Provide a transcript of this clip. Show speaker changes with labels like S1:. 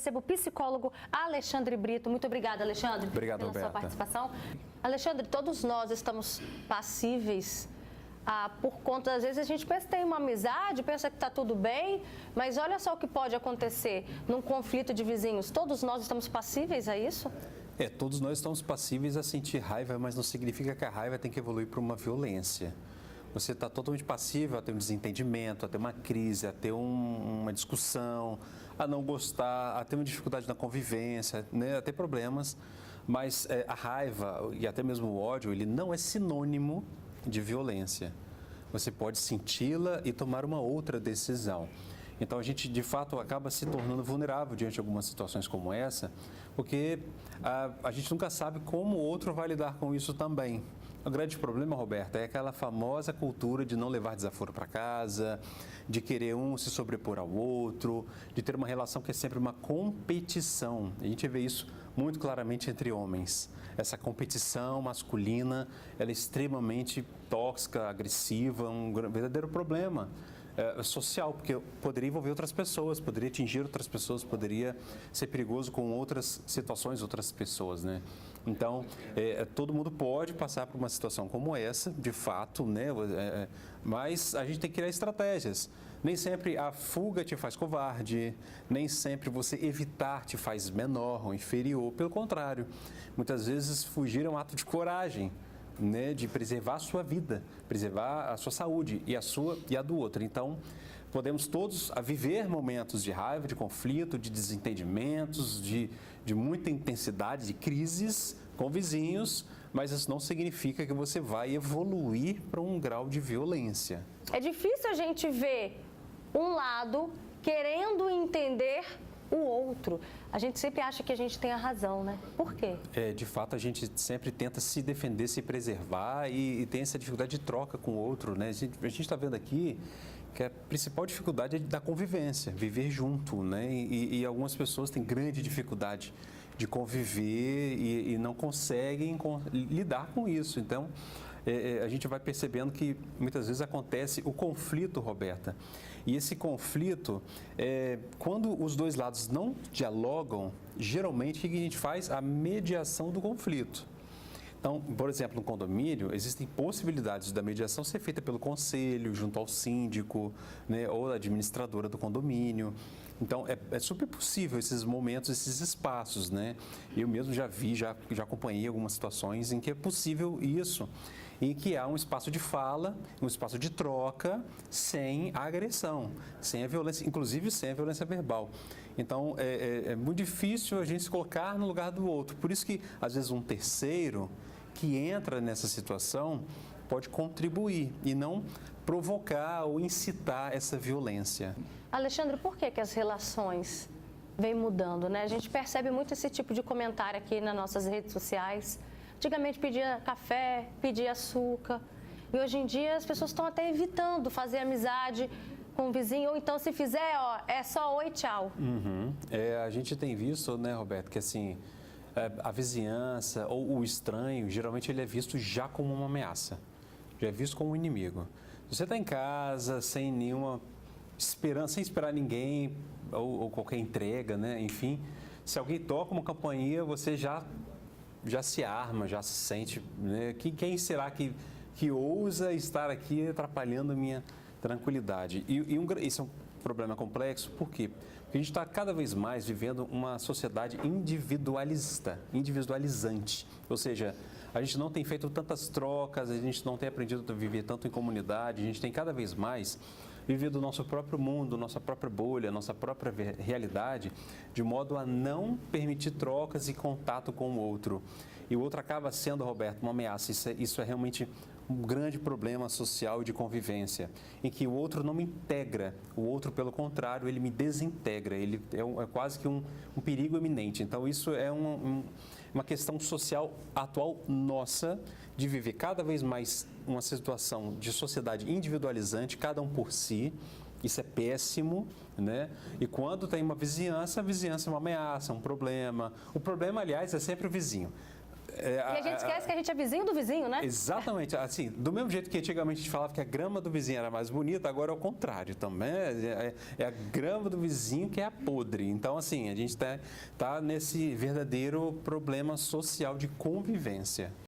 S1: recebo o psicólogo Alexandre Brito. Muito obrigada, Alexandre,
S2: Obrigado,
S1: pela
S2: Roberta.
S1: sua participação. Alexandre, todos nós estamos passíveis por conta, às vezes a gente pensa que tem uma amizade, pensa que está tudo bem, mas olha só o que pode acontecer num conflito de vizinhos. Todos nós estamos passíveis a isso?
S2: Todos nós estamos passíveis a sentir raiva, mas não significa que a raiva tem que evoluir para uma violência. Você está totalmente passível a ter um desentendimento, a ter uma crise, a ter uma discussão, a não gostar, a ter uma dificuldade na convivência, né, a ter problemas. Mas a raiva e até mesmo o ódio, ele não é sinônimo de violência. Você pode senti-la e tomar uma outra decisão. Então, a gente, de fato, acaba se tornando vulnerável diante de algumas situações como essa, porque a gente nunca sabe como o outro vai lidar com isso também. O grande problema, Roberta, é aquela famosa cultura de não levar desaforo para casa, de querer um se sobrepor ao outro, de ter uma relação que é sempre uma competição. A gente vê isso muito claramente entre homens. Essa competição masculina, ela é extremamente tóxica, agressiva, um verdadeiro problema social, porque poderia envolver outras pessoas, poderia atingir outras pessoas, poderia ser perigoso com outras situações, outras pessoas, né? Então, todo mundo pode passar por uma situação como essa, de fato, né? Mas a gente tem que criar estratégias. Nem sempre a fuga te faz covarde, nem sempre você evitar te faz menor ou inferior, pelo contrário. Muitas vezes fugir é um ato de coragem, né, de preservar a sua vida, preservar a sua saúde e a sua e a do outro. Então, podemos todos viver momentos de raiva, de conflito, de desentendimentos, de muita intensidade, de crises com vizinhos, mas isso não significa que você vai evoluir para um grau de violência.
S1: É difícil a gente ver um lado querendo entender o outro. A gente sempre acha que a gente tem a razão, né? Por quê?
S2: De fato, a gente sempre tenta se defender, se preservar e tem essa dificuldade de troca com o outro, né? A gente está vendo aqui que a principal dificuldade é da convivência, viver junto, né? E algumas pessoas têm grande dificuldade de conviver e não conseguem lidar com isso. Então, a gente vai percebendo que muitas vezes acontece o conflito, Roberta. E esse conflito, quando os dois lados não dialogam, geralmente o que a gente faz? A mediação do conflito. Então, por exemplo, no condomínio, existem possibilidades da mediação ser feita pelo conselho, junto ao síndico, né, ou a administradora do condomínio. Então, é super possível esses momentos, esses espaços, né? Eu mesmo já vi, já acompanhei algumas situações em que é possível isso, em que há um espaço de fala, um espaço de troca, sem a agressão, sem a violência, inclusive sem a violência verbal. Então, é muito difícil a gente se colocar no lugar do outro. Por isso que, às vezes, um terceiro que entra nessa situação pode contribuir e não provocar ou incitar essa violência.
S1: Alexandre, por que as relações vêm mudando, né? A gente percebe muito esse tipo de comentário aqui nas nossas redes sociais. Antigamente pedia café, pedia açúcar. E hoje em dia as pessoas estão até evitando fazer amizade com o vizinho. Ou então, se fizer, é só oi, tchau.
S2: A gente tem visto, né, Roberto, que assim, a vizinhança ou o estranho, geralmente ele é visto já como uma ameaça. Já é visto como um inimigo. Você está em casa, sem nenhuma esperança, sem esperar ninguém ou qualquer entrega, né? Enfim, se alguém toca uma campainha, você já se arma, já se sente, né? Quem será que ousa estar aqui atrapalhando a minha tranquilidade? Isso é um problema complexo, por quê? Porque a gente está cada vez mais vivendo uma sociedade individualizante, ou seja, a gente não tem feito tantas trocas, a gente não tem aprendido a viver tanto em comunidade, a gente tem cada vez mais vivido o nosso próprio mundo, nossa própria bolha, nossa própria realidade, de modo a não permitir trocas e contato com o outro. E o outro acaba sendo, Roberto, uma ameaça. Isso é realmente um grande problema social e de convivência, em que o outro não me integra, o outro, pelo contrário, ele me desintegra, ele é quase que um perigo iminente. Então, isso é uma questão social atual nossa, de viver cada vez mais uma situação de sociedade individualizante, cada um por si. Isso é péssimo, né? E quando tem uma vizinhança, a vizinhança é uma ameaça, um problema. O problema, aliás, é sempre o vizinho.
S1: E a gente esquece que a gente é vizinho do vizinho, né?
S2: Exatamente. Assim, do mesmo jeito que antigamente a gente falava que a grama do vizinho era mais bonita, agora é o contrário também. É a grama do vizinho que é a podre. Então, assim, a gente tá nesse verdadeiro problema social de convivência.